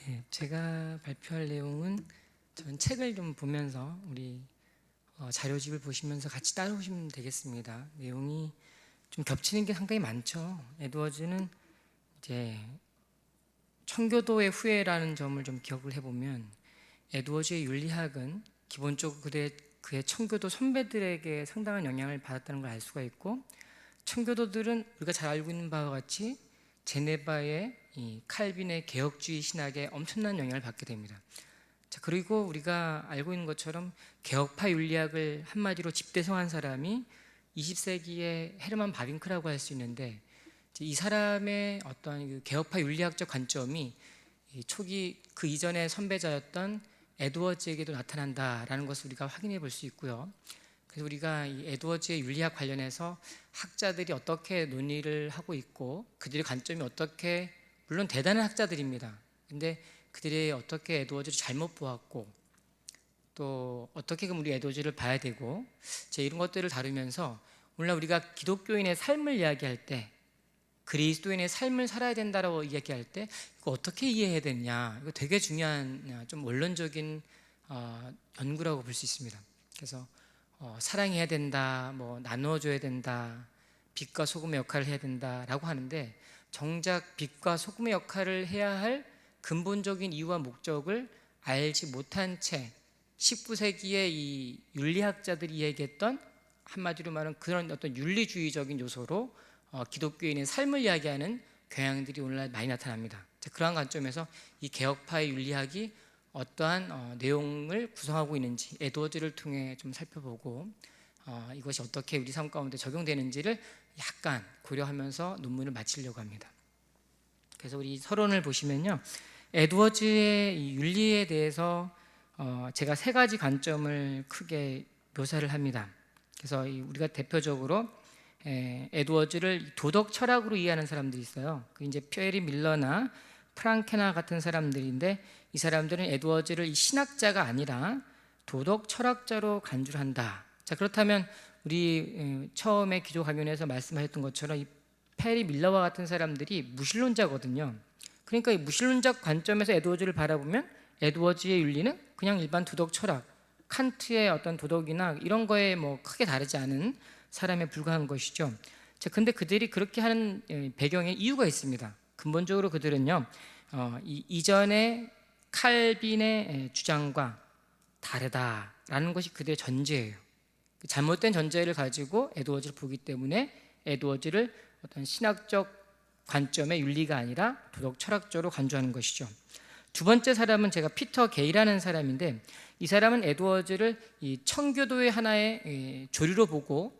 네, 제가 발표할 내용은 저는 책을 좀 보면서 우리 자료집을 보시면서 같이 따라오시면 되겠습니다. 내용이 좀 겹치는 게 상당히 많죠. 에드워즈는 이제 청교도의 후예라는 점을 좀 기억을 해보면 에드워즈의 윤리학은 기본적으로 그의 청교도 선배들에게 상당한 영향을 받았다는 걸 알 수가 있고, 청교도들은 우리가 잘 알고 있는 바와 같이 제네바의 이 칼빈의 개혁주의 신학에 엄청난 영향을 받게 됩니다. 자, 그리고 우리가 알고 있는 것처럼 개혁파 윤리학을 한마디로 집대성한 사람이 20세기의 헤르만 바빙크라고 할 수 있는데, 이 사람의 어떤 그 개혁파 윤리학적 관점이 초기 그 이전의 선배자였던 에드워즈에게도 나타난다라는 것을 우리가 확인해 볼 수 있고요. 그래서 우리가 이 에드워즈의 윤리학 관련해서 학자들이 어떻게 논의를 하고 있고, 그들의 관점이 어떻게, 물론 대단한 학자들입니다. 근데 그들이 어떻게 에드워즈를 잘못 보았고, 또 어떻게 그럼 우리 에드워즈를 봐야 되고, 이런 것들을 다루면서 오늘날 우리가 기독교인의 삶을 이야기할 때, 그리스도인의 삶을 살아야 된다라고 이야기할 때 이거 어떻게 이해해야 되냐, 이거 되게 중요한 좀 원론적인 연구라고 볼 수 있습니다. 그래서 사랑해야 된다, 뭐 나눠줘야 된다, 빛과 소금의 역할을 해야 된다라고 하는데, 정작 빛과 소금의 역할을 해야 할 근본적인 이유와 목적을 알지 못한 채 19세기의 이 윤리학자들이 얘기했던, 한마디로 말하면 그런 어떤 윤리주의적인 요소로 기독교인의 삶을 이야기하는 경향들이 오늘날 많이 나타납니다. 그러한 관점에서 이 개혁파의 윤리학이 어떠한 내용을 구성하고 있는지 에드워즈를 통해 좀 살펴보고, 이것이 어떻게 우리 삶 가운데 적용되는지를 약간 고려하면서 논문을 마치려고 합니다. 그래서 우리 서론을 보시면요, 에드워즈의 이 윤리에 대해서 제가 세 가지 관점을 크게 묘사를 합니다. 그래서 우리가 대표적으로 에드워즈를 도덕 철학으로 이해하는 사람들이 있어요. 그 이제 피에리 밀러나 프랑케나 같은 사람들인데, 이 사람들은 에드워즈를 이 신학자가 아니라 도덕 철학자로 간주를 한다. 자, 그렇다면 우리 처음에 기조 강연에서 말씀하셨던 것처럼 이 페리 밀러와 같은 사람들이 무신론자거든요. 그러니까 이 무신론적 관점에서 에드워즈를 바라보면 에드워즈의 윤리는 그냥 일반 도덕 철학, 칸트의 어떤 도덕이나 이런 거에 뭐 크게 다르지 않은 사람에 불과한 것이죠. 자, 근데 그들이 그렇게 하는 배경에 이유가 있습니다. 근본적으로 그들은요, 이전의 칼빈의 주장과 다르다라는 것이 그들의 전제예요. 잘못된 전제를 가지고 에드워즈를 보기 때문에 에드워즈를 어떤 신학적 관점의 윤리가 아니라 도덕 철학적으로 간주하는 것이죠. 두 번째 사람은 제가 피터 게이라는 사람인데, 이 사람은 에드워즈를 이 청교도의 하나의 조류로 보고,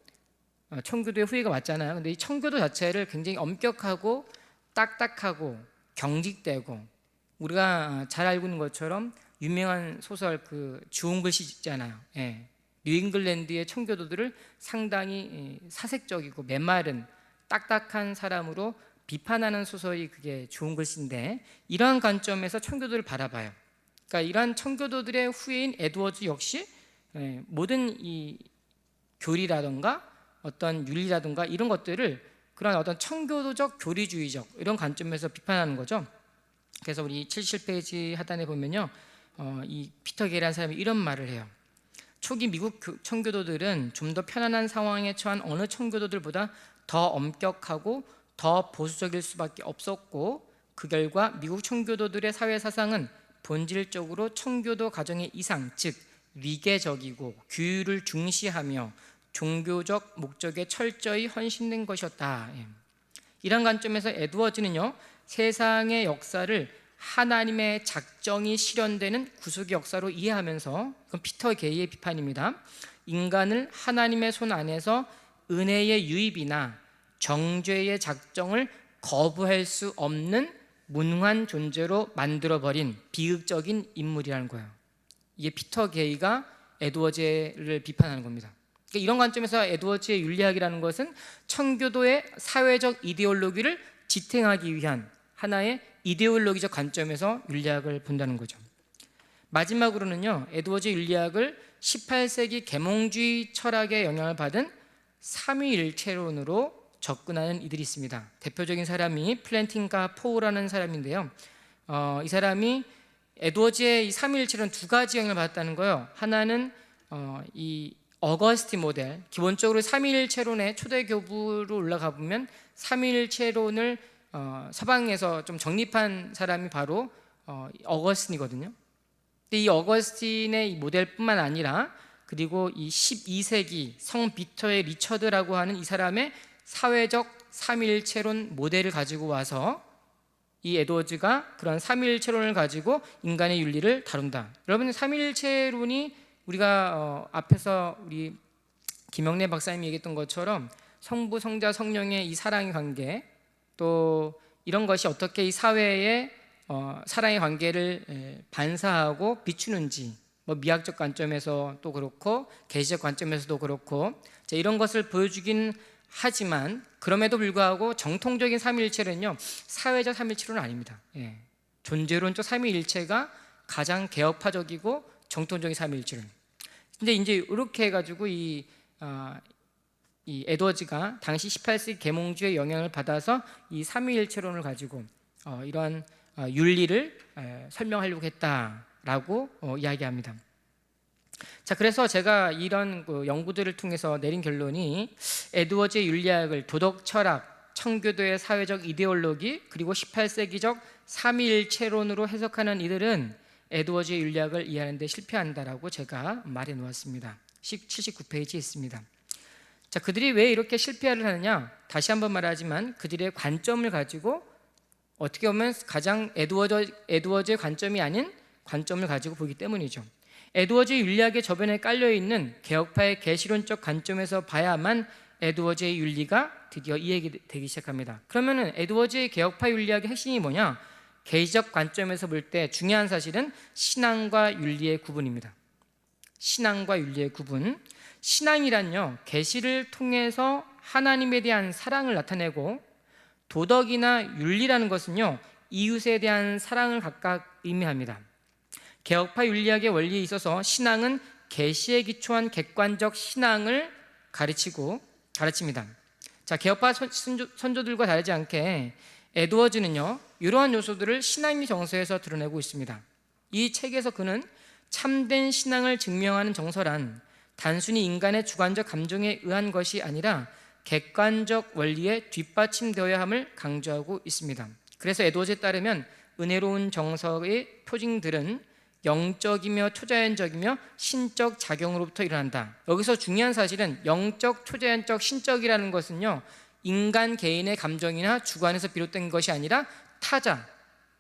청교도의 후예가 왔잖아요. 근데 이 청교도 자체를 굉장히 엄격하고 딱딱하고 경직되고, 우리가 잘 알고 있는 것처럼 유명한 소설 그 주홍 글씨 있잖아요. 뉴잉글랜드의 청교도들을 상당히 사색적이고 메마른 딱딱한 사람으로 비판하는 소설이 그게 주홍 글씨인데, 이러한 관점에서 청교도를 바라봐요. 그러니까 이러한 청교도들의 후예인 에드워즈 역시 모든 이 교리라든가 어떤 윤리라든가 이런 것들을 그런 어떤 청교도적 교리주의적 이런 관점에서 비판하는 거죠. 그래서 우리 77페이지 하단에 보면요, 이 피터 게이라는 사람이 이런 말을 해요. 초기 미국 청교도들은 좀 더 편안한 상황에 처한 어느 청교도들보다 더 엄격하고 더 보수적일 수밖에 없었고, 그 결과 미국 청교도들의 사회 사상은 본질적으로 청교도 가정의 이상, 즉 위계적이고 규율을 중시하며 종교적 목적에 철저히 헌신된 것이었다. 이런 관점에서 에드워즈는요, 세상의 역사를 하나님의 작정이 실현되는 구속의 역사로 이해하면서, 그건 피터 게이의 비판입니다, 인간을 하나님의 손 안에서 은혜의 유입이나 정죄의 작정을 거부할 수 없는 무능한 존재로 만들어버린 비극적인 인물이라는 거예요. 이게 피터 게이가 에드워즈를 비판하는 겁니다. 그러니까 이런 관점에서 에드워즈의 윤리학이라는 것은 청교도의 사회적 이데올로기를 지탱하기 위한 하나의 이데올로기적 관점에서 윤리학을 본다는 거죠. 마지막으로는요, 에드워즈의 윤리학을 18세기 계몽주의 철학의 영향을 받은 삼위일체론으로 접근하는 이들이 있습니다. 대표적인 사람이 플랜팅과 포우라는 사람인데요, 이 사람이 에드워즈의 이 삼위일체론 두 가지 영향을 받았다는 거예요. 하나는 이 어거스틴 모델, 기본적으로 삼위일체론의 초대 교부로 올라가 보면 삼위일체론을 서방에서 좀 정립한 사람이 바로 어거스틴이거든요. 근데 이 어거스틴의 이 모델뿐만 아니라 그리고 이 12세기 성 비터의 리처드라고 하는 이 사람의 사회적 삼위일체론 모델을 가지고 와서 이 에드워즈가 그런 삼위일체론을 가지고 인간의 윤리를 다룬다. 여러분, 삼위일체론이 우리가 앞에서 우리 김영래 박사님이 얘기했던 것처럼 성부, 성자, 성령의 이 사랑의 관계, 또 이런 것이 어떻게 이 사회에 사랑의 관계를 반사하고 비추는지, 뭐 미학적 관점에서 또 그렇고 계시적 관점에서도 그렇고 이런 것을 보여주긴 하지만, 그럼에도 불구하고 정통적인 삼위일체론은요, 사회적 삼위일체론은 아닙니다. 존재론적 삼위일체가 가장 개혁파적이고 정통적인 삼위일체론. 근데 이제 이렇게 해가지고 이 에드워즈가 당시 18세기 계몽주의 영향을 받아서 이 삼위일체론을 가지고 이러한 윤리를 설명하려고 했다라고 이야기합니다. 자, 그래서 제가 이런 연구들을 통해서 내린 결론이 에드워즈의 윤리학을 도덕 철학, 청교도의 사회적 이데올로기, 그리고 18세기적 삼위일체론으로 해석하는 이들은 에드워즈의 윤리학을 이해하는 데 실패한다라고 제가 말해 놓았습니다. 79페이지에 있습니다. 자, 그들이 왜 이렇게 실패를 하느냐? 다시 한번 말하지만 그들의 관점을 가지고 어떻게 보면 가장 에드워즈의 관점이 아닌 관점을 가지고 보기 때문이죠. 에드워즈의 윤리학의 저변에 깔려있는 개혁파의 계시론적 관점에서 봐야만 에드워즈의 윤리가 드디어 이해되기 시작합니다. 그러면 에드워즈의 개혁파 윤리학의 핵심이 뭐냐? 계시적 관점에서 볼 때 중요한 사실은 신앙과 윤리의 구분입니다. 신앙과 윤리의 구분. 신앙이란요, 계시를 통해서 하나님에 대한 사랑을 나타내고, 도덕이나 윤리라는 것은요, 이웃에 대한 사랑을 각각 의미합니다. 개혁파 윤리학의 원리에 있어서 신앙은 계시에 기초한 객관적 신앙을 가르칩니다. 자, 개혁파 선조들과 다르지 않게 에드워즈는요, 이러한 요소들을 신앙의 정서에서 드러내고 있습니다. 이 책에서 그는 참된 신앙을 증명하는 정서란 단순히 인간의 주관적 감정에 의한 것이 아니라 객관적 원리에 뒷받침되어야 함을 강조하고 있습니다. 그래서 에드워즈에 따르면 은혜로운 정서의 표징들은 영적이며 초자연적이며 신적 작용으로부터 일어난다. 여기서 중요한 사실은 영적, 초자연적, 신적이라는 것은요, 인간 개인의 감정이나 주관에서 비롯된 것이 아니라 타자,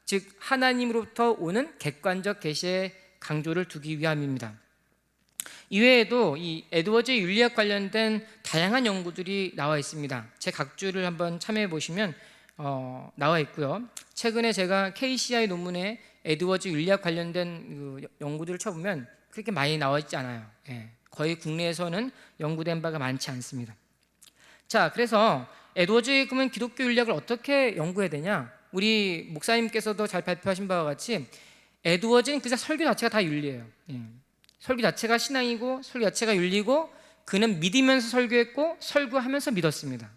즉 하나님으로부터 오는 객관적 계시의 강조를 두기 위함입니다. 이외에도 이 에드워즈의 윤리학 관련된 다양한 연구들이 나와 있습니다. 제 각주를 한번 참여해 보시면 나와 있고요. 최근에 제가 KCI 논문에 에드워즈 윤리학 관련된 그 연구들을 쳐보면 그렇게 많이 나와 있지 않아요. 거의 국내에서는 연구된 바가 많지 않습니다. 자, 그래서 에드워즈의 그러면 기독교 윤리학을 어떻게 연구해야 되냐? 우리 목사님께서도 잘 발표하신 바와 같이 에드워즈는 그냥 설교 자체가 다 윤리예요. 설교 자체가 신앙이고 설교 자체가 윤리고, 그는 믿으면서 설교했고 설교하면서 믿었습니다.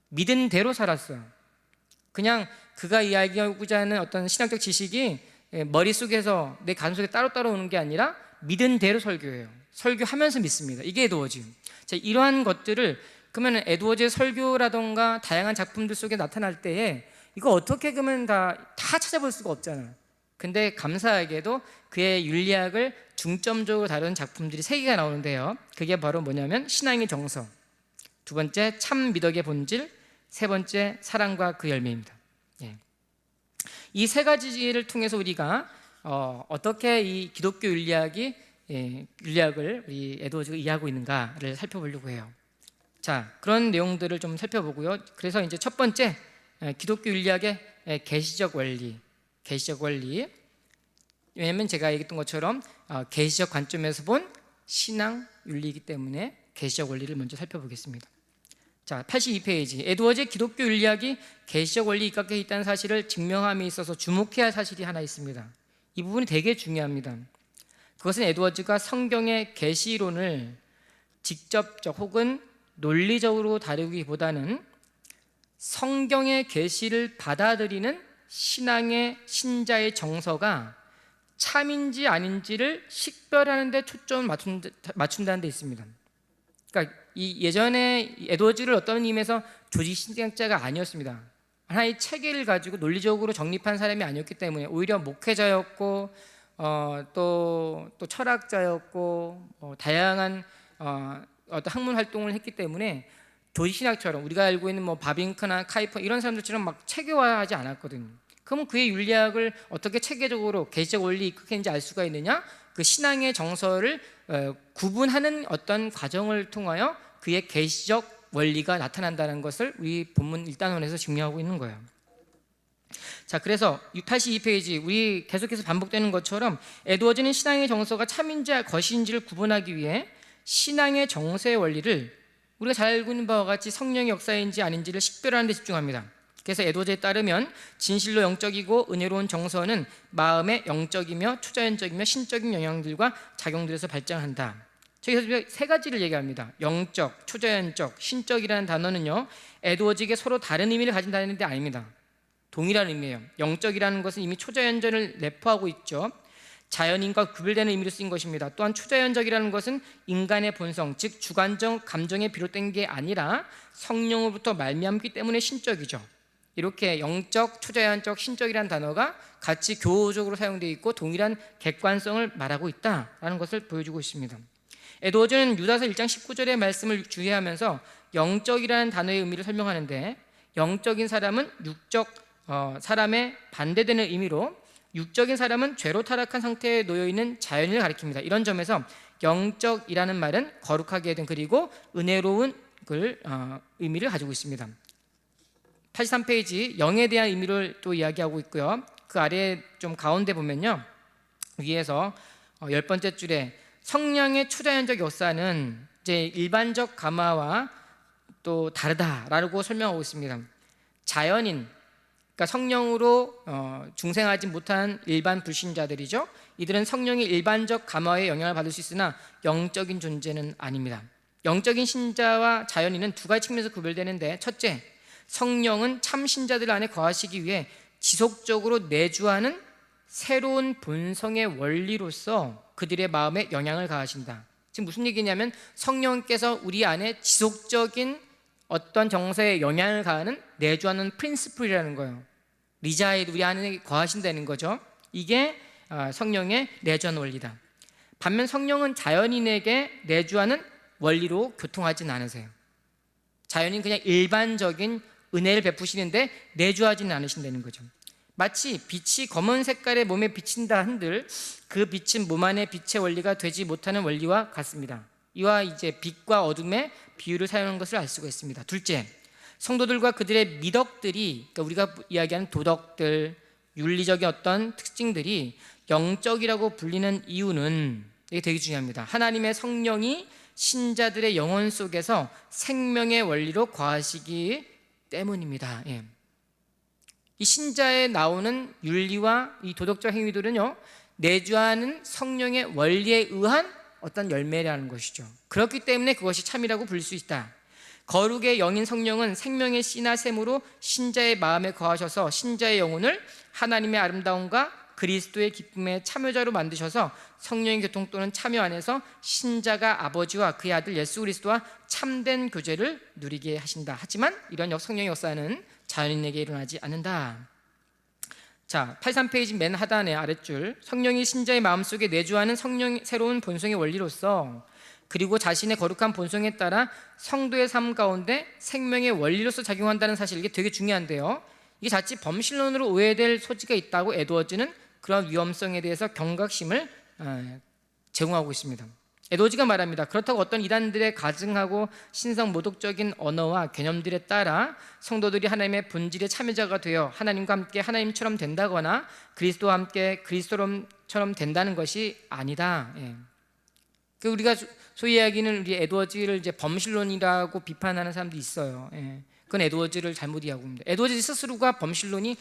믿은 대로 살았어요. 그냥 그가 이야기하고자 하는 어떤 신학적 지식이 머릿속에서 내 가슴속에 따로따로 오는 게 아니라 믿은 대로 설교해요. 설교하면서 믿습니다. 이게 에드워즈. 자, 이러한 것들을 그러면 에드워즈의 설교라던가 다양한 작품들 속에 나타날 때에 이거 어떻게 그러면 다 찾아볼 수가 없잖아요. 근데 감사하게도 그의 윤리학을 중점적으로 다루는 작품들이 3개가 나오는데요. 그게 바로 뭐냐면 신앙의 정서, 두 번째 참 미덕의 본질, 세 번째 사랑과 그 열매입니다. 이 3가지를 통해서 우리가 어떻게 이 기독교 윤리학을 우리 에드워즈가 이해하고 있는가를 살펴보려고 해요. 자, 그런 내용들을 좀 살펴보고요. 그래서 이제 첫 번째, 기독교 윤리학의 계시적 원리. 왜냐하면 제가 얘기했던 것처럼 계시적 관점에서 본 신앙 윤리이기 때문에 계시적 원리를 먼저 살펴보겠습니다. 자, 82페이지. 에드워즈의 기독교 윤리학이 계시적 원리에 입각해 있다는 사실을 증명함에 있어서 주목해야 할 사실이 하나 있습니다. 이 부분이 되게 중요합니다. 그것은 에드워즈가 성경의 계시론을 직접적 혹은 논리적으로 다루기보다는 성경의 계시를 받아들이는 신자의 정서가 참인지 아닌지를 식별하는 데 초점을 맞춘다는 데 있습니다. 그러니까 이 예전에 에드워즈를 어떤 의미에서 조직신학자가 아니었습니다. 하나의 체계를 가지고 논리적으로 정립한 사람이 아니었기 때문에 오히려 목회자였고 또 철학자였고 다양한 어떤 학문 활동을 했기 때문에 조직신학처럼 우리가 알고 있는 뭐 바빙크나 카이퍼 이런 사람들처럼 막 체계화하지 않았거든요. 그러면 그의 윤리학을 어떻게 체계적으로 계시적 원리 입각했는지 알 수가 있느냐? 그 신앙의 정서를 구분하는 어떤 과정을 통하여 그의 계시적 원리가 나타난다는 것을 우리 본문 1단원에서 증명하고 있는 거예요. 자, 그래서 82페이지 우리 계속해서 반복되는 것처럼 에드워즈는 신앙의 정서가 참인지 거시인지를 구분하기 위해 신앙의 정서의 원리를 우리가 잘 알고 있는 바와 같이 성령의 역사인지 아닌지를 식별하는 데 집중합니다. 그래서 에드워즈에 따르면 진실로 영적이고 은혜로운 정서는 마음의 영적이며 초자연적이며 신적인 영향들과 작용들에서 발전한다. 저기서 세 가지를 얘기합니다. 영적, 초자연적, 신적이라는 단어는요, 에드워즈에게 서로 다른 의미를 가진다는 데 아닙니다. 동일한 의미예요. 영적이라는 것은 이미 초자연전을 내포하고 있죠. 자연인과 구별되는 의미로 쓰인 것입니다. 또한 초자연적이라는 것은 인간의 본성, 즉 주관적 감정에 비롯된 게 아니라 성령으로부터 말미암기 때문에 신적이죠. 이렇게 영적, 초자연적, 신적이라는 단어가 같이 교우적으로 사용되어 있고 동일한 객관성을 말하고 있다라는 것을 보여주고 있습니다. 에드워즈는 유다서 1장 19절의 말씀을 주의하면서 영적이라는 단어의 의미를 설명하는데, 영적인 사람은 육적 사람의 반대되는 의미로 육적인 사람은 죄로 타락한 상태에 놓여있는 자연인을 가리킵니다. 이런 점에서 영적이라는 말은 거룩하게 된 그리고 은혜로운 의미를 가지고 있습니다. 83페이지 영에 대한 의미를 또 이야기하고 있고요. 그 아래 좀 가운데 보면요, 위에서 10번째 줄에 성령의 초자연적 역사는 이제 일반적 감화와 또 다르다라고 설명하고 있습니다. 자연인, 그러니까 성령으로 중생하지 못한 일반 불신자들이죠. 이들은 성령의 일반적 감화에 영향을 받을 수 있으나 영적인 존재는 아닙니다. 영적인 신자와 자연인은 두 가지 측면에서 구별되는데, 첫째, 성령은 참 신자들 안에 거하시기 위해 지속적으로 내주하는 새로운 본성의 원리로서 그들의 마음에 영향을 가하신다. 지금 무슨 얘기냐면 성령께서 우리 안에 지속적인 어떤 정서에 영향을 가하는 내주하는 프린시플이라는 거예요. 리자이드, 우리 안에 거하신다는 거죠. 이게 성령의 내주하는 원리다. 반면 성령은 자연인에게 내주하는 원리로 교통하진 않으세요. 자연인 그냥 일반적인 은혜를 베푸시는데 내주하지는 않으신다는 거죠. 마치 빛이 검은 색깔의 몸에 비친다 한들 그 빛은 몸 안의 빛의 원리가 되지 못하는 원리와 같습니다. 이와 이제 빛과 어둠의 비유를 사용하는 것을 알 수가 있습니다. 둘째, 성도들과 그들의 미덕들이, 그러니까 우리가 이야기하는 도덕들, 윤리적인 어떤 특징들이 영적이라고 불리는 이유는, 이게 되게 중요합니다. 하나님의 성령이 신자들의 영혼 속에서 생명의 원리로 거하시기 때문입니다. 예. 이 신자에 나오는 윤리와 이 도덕적 행위들은요, 내주하는 성령의 원리에 의한 어떤 열매라는 것이죠. 그렇기 때문에 그것이 참이라고 부를 수 있다. 거룩의 영인 성령은 생명의 씨나 샘으로 신자의 마음에 거하셔서 신자의 영혼을 하나님의 아름다움과 그리스도의 기쁨의 참여자로 만드셔서 성령의 교통 또는 참여 안에서 신자가 아버지와 그의 아들 예수 그리스도와 참된 교제를 누리게 하신다. 하지만 이런 성령의 역사는 자연인에게 일어나지 않는다. 자, 83페이지 맨 하단의 아랫줄, 성령이 신자의 마음속에 내주하는 새로운 본성의 원리로서 그리고 자신의 거룩한 본성에 따라 성도의 삶 가운데 생명의 원리로서 작용한다는 사실, 이게 되게 중요한데요, 이게 자칫 범신론으로 오해될 소지가 있다고 에드워즈는 그런 위험성에 대해서 경각심을 제공하고 있습니다. 에드워즈가 말합니다. 그렇다고 어떤 이단들의 가증하고 신성 모독적인 언어와 개념들에 따라 성도들이 하나님의 본질의 참여자가 되어 하나님과 함께 하나님처럼 된다거나 그리스도와 함께 그리스도처럼 된다는 것이 아니다. 예. 우리가 소위 이야기는 우리 에드워즈를 이제 범신론이라고 비판하는 사람도 있어요. 예. 그건 에드워즈를 잘못 이해하고 있습니다. 에드워즈 스스로가 범신론으로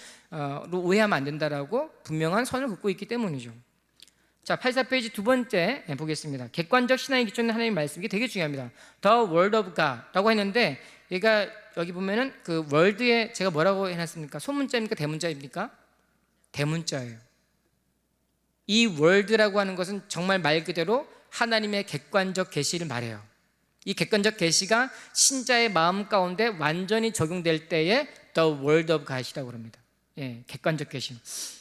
오해하면 안 된다라고 분명한 선을 긋고 있기 때문이죠. 자, 84페이지 두 번째 보겠습니다. 객관적 신앙의 기초는 하나님의 말씀, 이게 되게 중요합니다. The Word of God라고 했는데 얘가 여기 보면은 그 월드에 제가 뭐라고 해놨습니까? 소문자입니까? 대문자입니까? 대문자예요. 이 월드라고 하는 것은 정말 말 그대로 하나님의 객관적 계시를 말해요. 이 객관적 계시가 신자의 마음 가운데 완전히 적용될 때에 The Word of God이라고 합니다. 객관적 계시.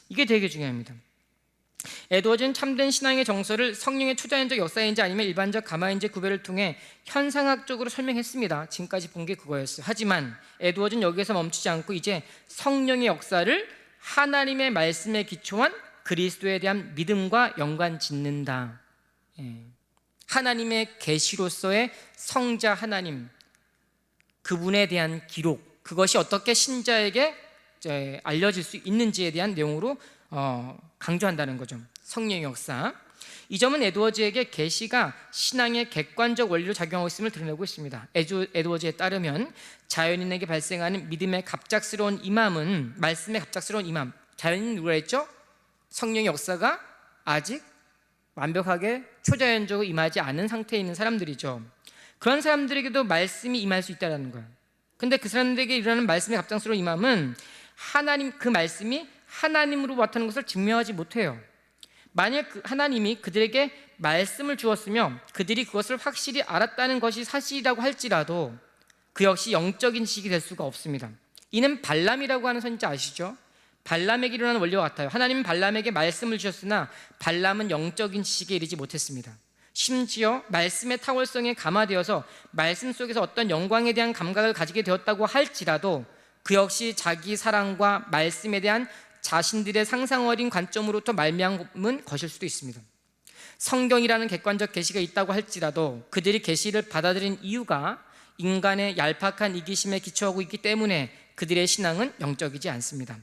이게 되게 중요합니다. 에드워즈는 참된 신앙의 정서를 성령의 초자연적 역사인지 아니면 일반적 가마인지 구별을 통해 현상학적으로 설명했습니다. 지금까지 본 게 그거였어요. 하지만 에드워즈는 여기에서 멈추지 않고 이제 성령의 역사를 하나님의 말씀에 기초한 그리스도에 대한 믿음과 연관 짓는다. 하나님의 계시로서의 성자 하나님, 그분에 대한 기록, 그것이 어떻게 신자에게 알려질 수 있는지에 대한 내용으로 강조한다는 거죠. 성령의 역사. 이 점은 에드워즈에게 계시가 신앙의 객관적 원리로 작용하고 있음을 드러내고 있습니다. 에드워즈에 따르면 자연인에게 발생하는 믿음의 갑작스러운 임함은, 말씀의 갑작스러운 임함, 자연인 누구라 했죠? 성령의 역사가 아직 완벽하게 초자연적으로 임하지 않은 상태에 있는 사람들이죠. 그런 사람들에게도 말씀이 임할 수 있다는 거예요. 근데 그 사람들에게 일어나는 말씀의 갑작스러운 임함은 그 말씀이 하나님으로 왔다는 것을 증명하지 못해요. 만약 하나님이 그들에게 말씀을 주었으며 그들이 그것을 확실히 알았다는 것이 사실이라고 할지라도 그 역시 영적인 지식이 될 수가 없습니다. 이는 발람이라고 하는 선지자 아시죠? 발람에게 일어나는 원리와 같아요. 하나님은 발람에게 말씀을 주셨으나 발람은 영적인 지식에 이르지 못했습니다. 심지어 말씀의 탁월성에 감화되어서 말씀 속에서 어떤 영광에 대한 감각을 가지게 되었다고 할지라도 그 역시 자기 사랑과 말씀에 대한 자신들의 상상 어린 관점으로부터 말미암은 것일 수도 있습니다. 성경이라는 객관적 계시가 있다고 할지라도 그들이 계시를 받아들인 이유가 인간의 얄팍한 이기심에 기초하고 있기 때문에 그들의 신앙은 영적이지 않습니다.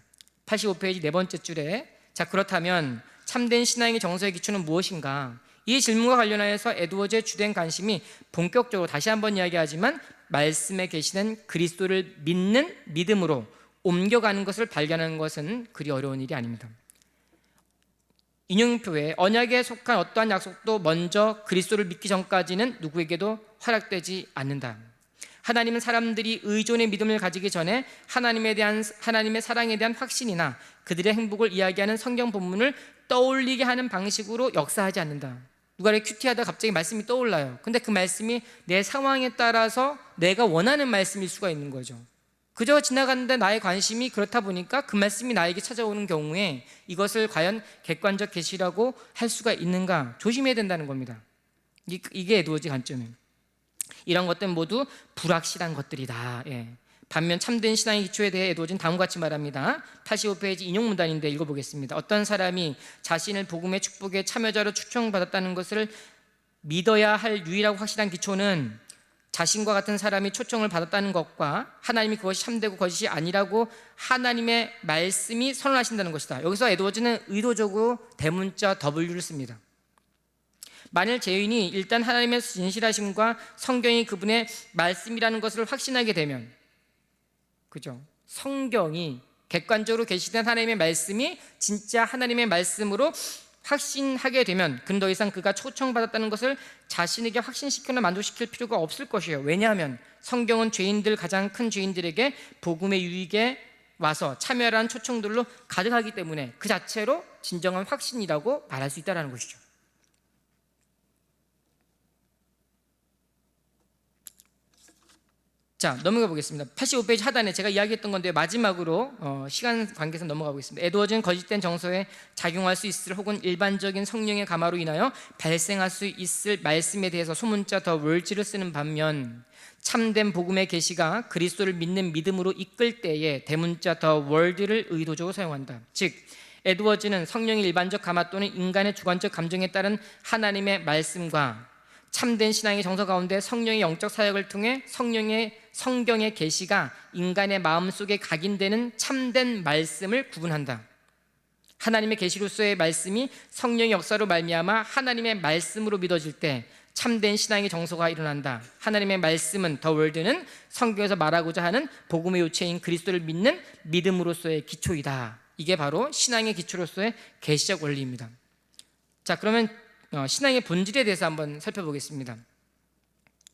85페이지 네 번째 줄에, 자, 그렇다면 참된 신앙의 정서의 기초는 무엇인가? 이 질문과 관련하여서 에드워즈의 주된 관심이 본격적으로, 다시 한번 이야기하지만, 말씀에 계시는 그리스도를 믿는 믿음으로 옮겨가는 것을 발견하는 것은 그리 어려운 일이 아닙니다. 인용표에 언약에 속한 어떠한 약속도 먼저 그리스도를 믿기 전까지는 누구에게도 허락되지 않는다. 하나님은 사람들이 의존의 믿음을 가지기 전에 하나님의 사랑에 대한 확신이나 그들의 행복을 이야기하는 성경 본문을 떠올리게 하는 방식으로 역사하지 않는다. 누가 이렇게 큐티하다 갑자기 말씀이 떠올라요. 근데 그 말씀이 내 상황에 따라서 내가 원하는 말씀일 수가 있는 거죠. 그저 지나가는데 나의 관심이 그렇다 보니까 그 말씀이 나에게 찾아오는 경우에 이것을 과연 객관적 계시라고 할 수가 있는가 조심해야 된다는 겁니다. 이게 에드워즈 관점이에요. 이런 것들은 모두 불확실한 것들이다. 반면 참된 신앙의 기초에 대해 에드워즈는 다음과 같이 말합니다. 85페이지 인용문단인데 읽어보겠습니다. 어떤 사람이 자신을 복음의 축복의 참여자로 초청받았다는 것을 믿어야 할 유일하고 확실한 기초는 자신과 같은 사람이 초청을 받았다는 것과 하나님이 그것이 참되고 거짓이 아니라고 하나님의 말씀이 선언하신다는 것이다. 여기서 에드워즈는 의도적으로 대문자 W를 씁니다. 만일 죄인이 일단 하나님의 진실하심과 성경이 그분의 말씀이라는 것을 확신하게 되면, 그죠? 성경이 객관적으로 계시된 하나님의 말씀이 진짜 하나님의 말씀으로 확신하게 되면 그는 더 이상 그가 초청받았다는 것을 자신에게 확신시키거나 만족시킬 필요가 없을 것이에요. 왜냐하면 성경은 죄인들, 가장 큰 죄인들에게 복음의 유익에 와서 참여하라는 초청들로 가득하기 때문에 그 자체로 진정한 확신이라고 말할 수 있다는 것이죠. 자, 넘어가 보겠습니다. 85페이지 하단에 제가 이야기했던 건데 마지막으로 시간 관계에서 넘어가 보겠습니다. 에드워즈는 거짓된 정서에 작용할 수 있을 혹은 일반적인 성령의 감화로 인하여 발생할 수 있을 말씀에 대해서 소문자 더 월즈를 쓰는 반면 참된 복음의 계시가 그리스도를 믿는 믿음으로 이끌 때에 대문자 더 월드를 의도적으로 사용한다. 즉 에드워즈는 성령의 일반적 감화 또는 인간의 주관적 감정에 따른 하나님의 말씀과 참된 신앙의 정서 가운데 성령의 영적 사역을 통해 성경의 계시가 인간의 마음속에 각인되는 참된 말씀을 구분한다. 하나님의 계시로서의 말씀이 성령의 역사로 말미암아 하나님의 말씀으로 믿어질 때 참된 신앙의 정서가 일어난다. 하나님의 말씀은 더 월드는 성경에서 말하고자 하는 복음의 요체인 그리스도를 믿는 믿음으로서의 기초이다. 이게 바로 신앙의 기초로서의 계시적 원리입니다. 자, 그러면 신앙의 본질에 대해서 한번 살펴보겠습니다.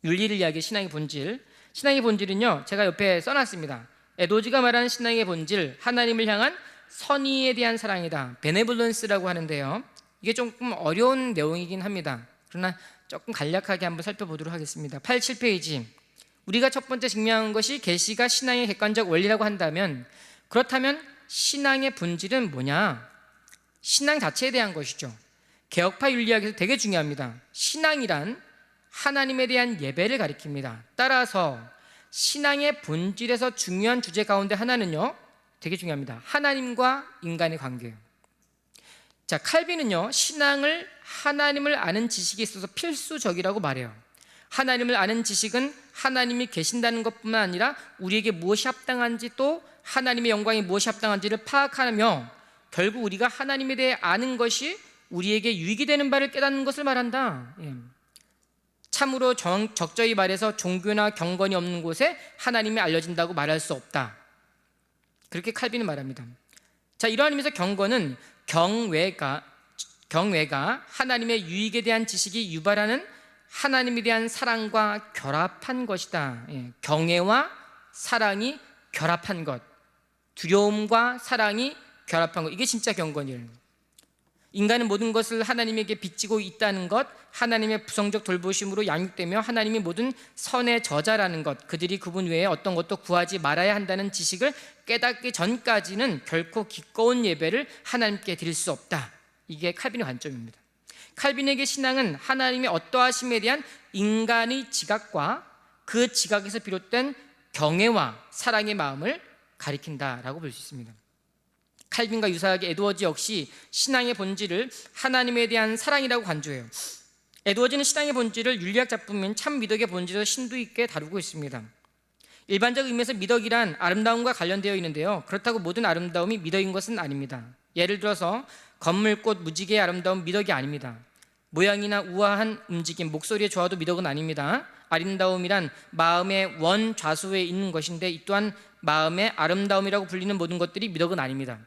윤리를 이야기해 신앙의 본질. 신앙의 본질은요, 제가 옆에 써놨습니다. 에드워즈가 말하는 신앙의 본질, 하나님을 향한 선의에 대한 사랑이다. 베네볼런스라고 하는데요, 이게 조금 어려운 내용이긴 합니다. 그러나 조금 간략하게 한번 살펴보도록 하겠습니다. 87페이지. 우리가 첫 번째 증명한 것이 계시가 신앙의 객관적 원리라고 한다면, 그렇다면 신앙의 본질은 뭐냐? 신앙 자체에 대한 것이죠. 개혁파 윤리학에서 되게 중요합니다. 신앙이란 하나님에 대한 예배를 가리킵니다. 따라서 신앙의 본질에서 중요한 주제 가운데 하나는요, 되게 중요합니다. 하나님과 인간의 관계예요. 자, 칼빈은요, 신앙을 하나님을 아는 지식에 있어서 필수적이라고 말해요. 하나님을 아는 지식은 하나님이 계신다는 것뿐만 아니라 우리에게 무엇이 합당한지, 또 하나님의 영광이 무엇이 합당한지를 파악하며 결국 우리가 하나님에 대해 아는 것이 우리에게 유익이 되는 바를 깨닫는 것을 말한다. 참으로 적절히 말해서 종교나 경건이 없는 곳에 하나님이 알려진다고 말할 수 없다. 그렇게 칼빈은 말합니다. 자, 이러한 의미에서 경건은 경외가 하나님의 유익에 대한 지식이 유발하는 하나님에 대한 사랑과 결합한 것이다. 경외와 사랑이 결합한 것, 두려움과 사랑이 결합한 것, 이게 진짜 경건이에요. 인간은 모든 것을 하나님에게 빚지고 있다는 것, 하나님의 부성적 돌보심으로 양육되며 하나님이 모든 선의 저자라는 것, 그들이 그분 외에 어떤 것도 구하지 말아야 한다는 지식을 깨닫기 전까지는 결코 기꺼운 예배를 하나님께 드릴 수 없다. 이게 칼빈의 관점입니다. 칼빈에게 신앙은 하나님의 어떠하심에 대한 인간의 지각과 그 지각에서 비롯된 경외와 사랑의 마음을 가리킨다라고 볼 수 있습니다. 칼빈과 유사하게 에드워즈 역시 신앙의 본질을 하나님에 대한 사랑이라고 간주해요. 에드워즈는 신앙의 본질을 윤리학 작품인 참 미덕의 본질에서 심도 있게 다루고 있습니다. 일반적 의미에서 미덕이란 아름다움과 관련되어 있는데요, 그렇다고 모든 아름다움이 미덕인 것은 아닙니다. 예를 들어서 건물, 꽃, 무지개의 아름다움 미덕이 아닙니다. 모양이나 우아한 움직임, 목소리의 조화도 미덕은 아닙니다. 아름다움이란 마음의 원좌수에 있는 것인데, 이 또한 마음의 아름다움이라고 불리는 모든 것들이 미덕은 아닙니다.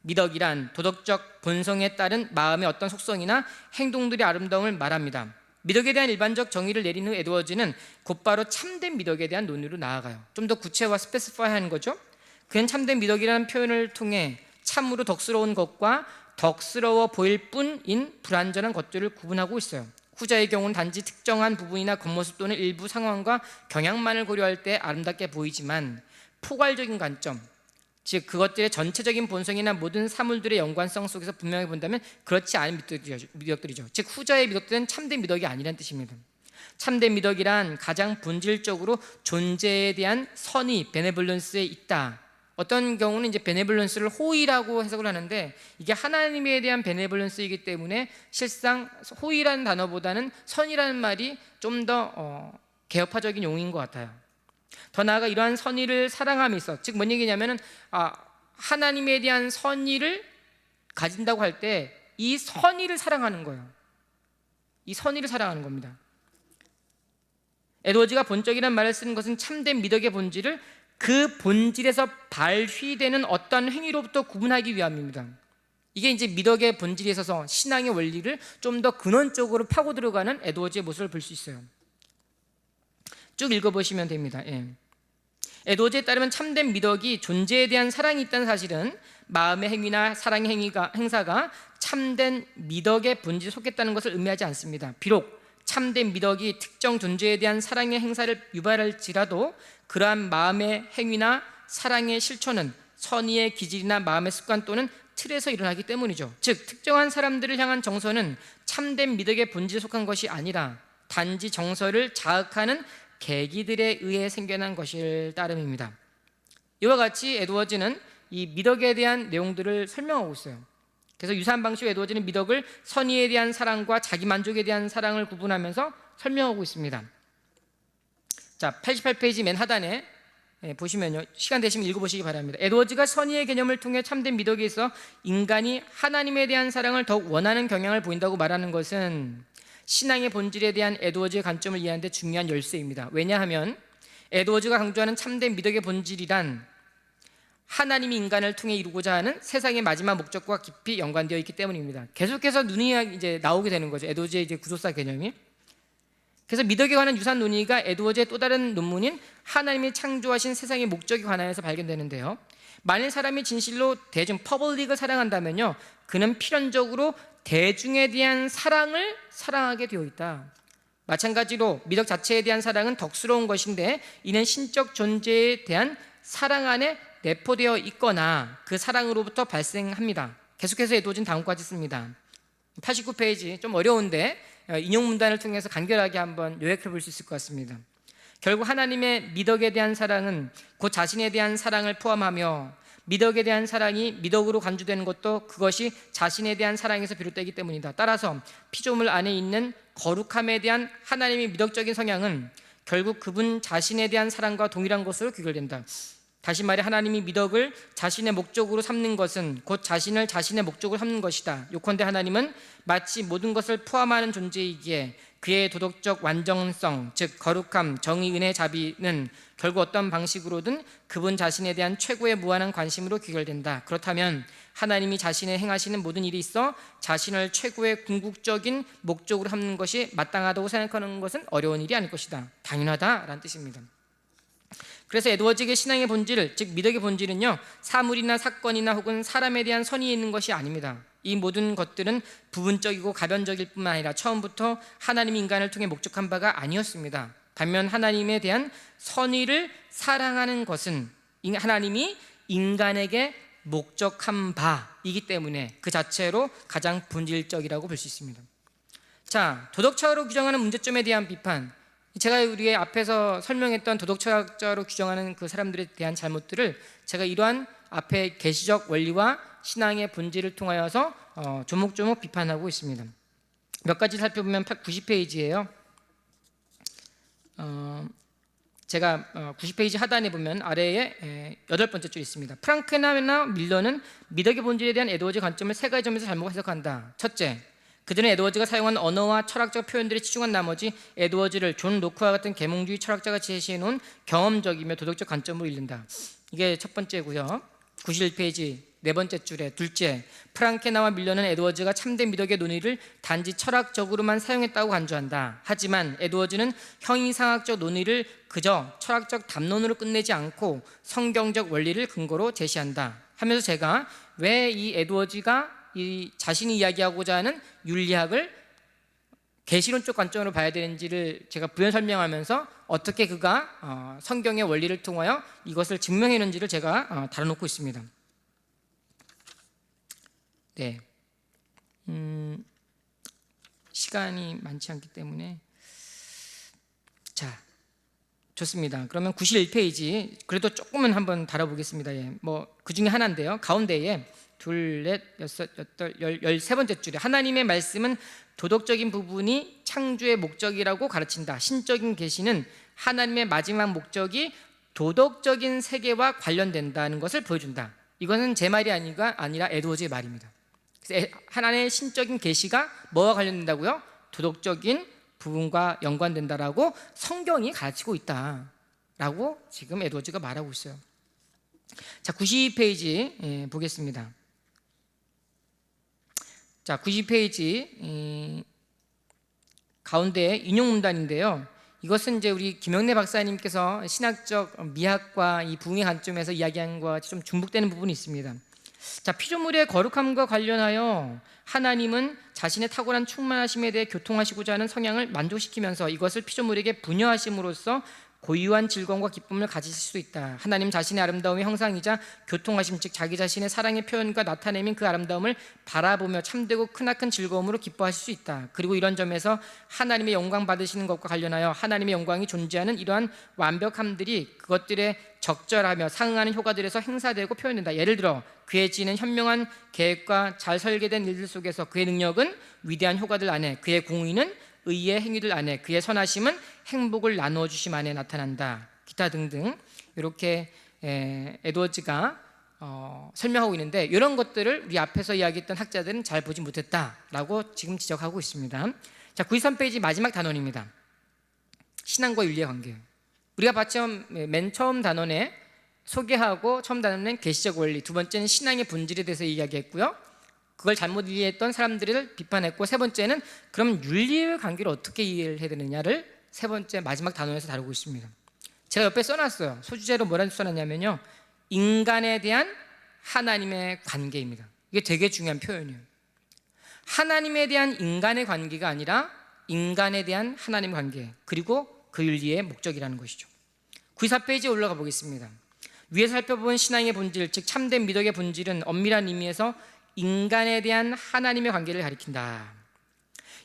미덕이란 도덕적 본성에 따른 마음의 어떤 속성이나 행동들의 아름다움을 말합니다. 미덕에 대한 일반적 정의를 내린 후 에드워즈는 곧바로 참된 미덕에 대한 논의로 나아가요. 좀 더 구체화, 스페시파이하는 거죠. 그는 참된 미덕이라는 표현을 통해 참으로 덕스러운 것과 덕스러워 보일 뿐인 불완전한 것들을 구분하고 있어요. 후자의 경우는 단지 특정한 부분이나 겉모습 또는 일부 상황과 경향만을 고려할 때 아름답게 보이지만, 포괄적인 관점, 즉 그것들의 전체적인 본성이나 모든 사물들의 연관성 속에서 분명히 본다면 그렇지 않은 미덕들이죠. 즉 후자의 미덕들은 참된 미덕이 아니라는 뜻입니다. 참된 미덕이란 가장 본질적으로 존재에 대한 선의, 베네볼런스에 있다. 어떤 경우는 이제 베네볼런스를 호의라고 해석을 하는데, 이게 하나님에 대한 베네볼런스이기 때문에 실상 호의라는 단어보다는 선이라는 말이 좀 더 개혁파적인 용어인 것 같아요. 더 나아가 이러한 선의를 사랑함에 있어, 즉 뭔 얘기냐면은 하나님에 대한 선의를 가진다고 할 때 이 선의를 사랑하는 거예요. 이 선의를 사랑하는 겁니다. 에드워즈가 본적이라는 말을 쓰는 것은 참된 미덕의 본질을 그 본질에서 발휘되는 어떤 행위로부터 구분하기 위함입니다. 이게 이제 미덕의 본질에 있어서 신앙의 원리를 좀 더 근원적으로 파고 들어가는 에드워즈의 모습을 볼 수 있어요. 쭉 읽어보시면 됩니다. 에드워즈에 따르면 참된 미덕이 존재에 대한 사랑이 있다는 사실은 마음의 행위나 사랑의 행사가 참된 미덕의 본질에 속했다는 것을 의미하지 않습니다. 비록 참된 미덕이 특정 존재에 대한 사랑의 행사를 유발할지라도 그러한 마음의 행위나 사랑의 실천은 선의의 기질이나 마음의 습관 또는 틀에서 일어나기 때문이죠. 즉 특정한 사람들을 향한 정서는 참된 미덕의 본질에 속한 것이 아니라 단지 정서를 자극하는 계기들에 의해 생겨난 것일 따름입니다. 이와 같이 에드워즈는 이 미덕에 대한 내용들을 설명하고 있어요. 그래서 유사한 방식으로 에드워즈는 미덕을 선의에 대한 사랑과 자기 만족에 대한 사랑을 구분하면서 설명하고 있습니다. 자, 88페이지 맨 하단에 보시면요, 시간 되시면 읽어보시기 바랍니다. 에드워즈가 선의의 개념을 통해 참된 미덕에 있어 인간이 하나님에 대한 사랑을 더욱 원하는 경향을 보인다고 말하는 것은 신앙의 본질에 대한 에드워즈의 관점을 이해하는 데 중요한 열쇠입니다. 왜냐하면 에드워즈가 강조하는 참된 미덕의 본질이란 하나님이 인간을 통해 이루고자 하는 세상의 마지막 목적과 깊이 연관되어 있기 때문입니다. 계속해서 눈이 이제 나오게 되는 거죠. 에드워즈의 이제 구조사 개념이. 그래서 미덕에 관한 유사한 논의가 에드워즈의 또 다른 논문인 하나님이 창조하신 세상의 목적에 관하여서 발견되는데요. 만일 사람이 진실로 대중, 퍼블릭을 사랑한다면요, 그는 필연적으로 대중에 대한 사랑을 사랑하게 되어 있다. 마찬가지로 미덕 자체에 대한 사랑은 덕스러운 것인데 이는 신적 존재에 대한 사랑 안에 내포되어 있거나 그 사랑으로부터 발생합니다. 계속해서 에드워즈는 다음까지 씁니다. 89페이지, 좀 어려운데 인용 문단을 통해서 간결하게 한번 요약해 볼 수 있을 것 같습니다. 결국 하나님의 미덕에 대한 사랑은 곧 자신에 대한 사랑을 포함하며 미덕에 대한 사랑이 미덕으로 간주되는 것도 그것이 자신에 대한 사랑에서 비롯되기 때문이다. 따라서 피조물 안에 있는 거룩함에 대한 하나님의 미덕적인 성향은 결국 그분 자신에 대한 사랑과 동일한 것으로 귀결된다. 다시 말해 하나님이 미덕을 자신의 목적으로 삼는 것은 곧 자신을 자신의 목적으로 삼는 것이다. 요컨대 하나님은 마치 모든 것을 포함하는 존재이기에 그의 도덕적 완전성, 즉 거룩함, 정의, 은혜, 자비는 결국 어떤 방식으로든 그분 자신에 대한 최고의 무한한 관심으로 귀결된다. 그렇다면 하나님이 자신의 행하시는 모든 일이 있어 자신을 최고의 궁극적인 목적으로 삼는 것이 마땅하다고 생각하는 것은 어려운 일이 아닐 것이다. 당연하다라는 뜻입니다. 그래서 에드워즈의 신앙의 본질, 즉 미덕의 본질은요, 사물이나 사건이나 혹은 사람에 대한 선의에 있는 것이 아닙니다. 이 모든 것들은 부분적이고 가변적일 뿐만 아니라 처음부터 하나님이 인간을 통해 목적한 바가 아니었습니다. 반면 하나님에 대한 선의를 사랑하는 것은 하나님이 인간에게 목적한 바이기 때문에 그 자체로 가장 본질적이라고 볼 수 있습니다. 자, 도덕철학으로 규정하는 문제점에 대한 비판, 제가 우리 앞에서 설명했던 도덕철학자로 규정하는 그 사람들에 대한 잘못들을 제가 이러한 앞에 계시적 원리와 신앙의 본질을 통하여서 조목조목 비판하고 있습니다. 몇 가지 살펴보면 90페이지예요. 제가 90페이지 하단에 보면 아래에 8번째 줄이 있습니다. 프랑크나 밀러는 미덕의 본질에 대한 에드워즈 관점을 세 가지 점에서 잘못 해석한다. 첫째, 그들은 에드워즈가 사용한 언어와 철학적 표현들에 치중한 나머지 에드워즈를 존 로크와 같은 계몽주의 철학자가 제시해놓은 경험적이며 도덕적 관점으로 읽는다. 이게 첫 번째고요. 91페이지 네 번째 줄에 둘째, 프랑케나와 밀러는 에드워즈가 참된 미덕의 논의를 단지 철학적으로만 사용했다고 간주한다. 하지만 에드워즈는 형이상학적 논의를 그저 철학적 담론으로 끝내지 않고 성경적 원리를 근거로 제시한다 하면서 제가 왜 이 에드워즈가 이 자신이 이야기하고자 하는 윤리학을 계시론적 관점으로 봐야 되는지를 제가 부연 설명하면서 어떻게 그가 성경의 원리를 통하여 이것을 증명했는지를 제가 다뤄놓고 있습니다. 네, 시간이 많지 않기 때문에 자, 좋습니다. 그러면 91페이지 그래도 조금은 한번 다뤄보겠습니다. 예, 뭐 그 중에 하나인데요. 가운데에 둘, 넷, 여섯, 여덟, 13번째 줄에 하나님의 말씀은 도덕적인 부분이 창조의 목적이라고 가르친다. 신적인 계시는 하나님의 마지막 목적이 도덕적인 세계와 관련된다는 것을 보여준다. 이거는 제 말이 아니라 에드워즈의 말입니다. 그래서 하나님의 신적인 계시가 뭐와 관련된다고요? 도덕적인 부분과 연관된다라고 성경이 가르치고 있다라고 지금 에드워즈가 말하고 있어요. 자, 92페이지 보겠습니다. 자, 90페이지 가운데 인용 문단인데요. 이것은 이제 우리 김영래 박사님께서 신학적 미학과 이 부흥의 관점에서 이야기한 것과 좀 중복되는 부분이 있습니다. 자, 피조물의 거룩함과 관련하여 하나님은 자신의 탁월한 충만하심에 대해 교통하시고자 하는 성향을 만족시키면서 이것을 피조물에게 분여하심으로써 고유한 즐거움과 기쁨을 가지실 수 있다. 하나님 자신의 아름다움의 형상이자 교통하심, 즉 자기 자신의 사랑의 표현과 나타내민 그 아름다움을 바라보며 참되고 크나큰 즐거움으로 기뻐하실 수 있다. 그리고 이런 점에서 하나님의 영광 받으시는 것과 관련하여 하나님의 영광이 존재하는 이러한 완벽함들이 그것들의 적절하며 상응하는 효과들에서 행사되고 표현된다. 예를 들어 그의 지는 현명한 계획과 잘 설계된 일들 속에서 그의 능력은 위대한 효과들 안에, 그의 공의는 의의 행위들 안에, 그의 선하심은 행복을 나누어 주심 안에 나타난다. 기타 등등 이렇게 에드워즈가 설명하고 있는데 이런 것들을 우리 앞에서 이야기했던 학자들은 잘 보지 못했다라고 지금 지적하고 있습니다. 자, 93페이지 마지막 단원입니다. 신앙과 윤리의 관계. 우리가 봤죠? 맨 처음 단원에 소개하고 처음 단원은 계시적 원리, 두 번째는 신앙의 본질에 대해서 이야기했고요. 그걸 잘못 이해했던 사람들을 비판했고, 세 번째는 그럼 윤리의 관계를 어떻게 이해를 해야 되느냐를 세 번째 마지막 단원에서 다루고 있습니다. 제가 옆에 써놨어요. 소주제로 뭐라고 써놨냐면요, 인간에 대한 하나님의 관계입니다. 이게 되게 중요한 표현이에요. 하나님에 대한 인간의 관계가 아니라 인간에 대한 하나님의 관계, 그리고 그 윤리의 목적이라는 것이죠. 94페이지에 올라가 보겠습니다. 위에서 살펴본 신앙의 본질, 즉 참된 미덕의 본질은 엄밀한 의미에서 인간에 대한 하나님의 관계를 가리킨다.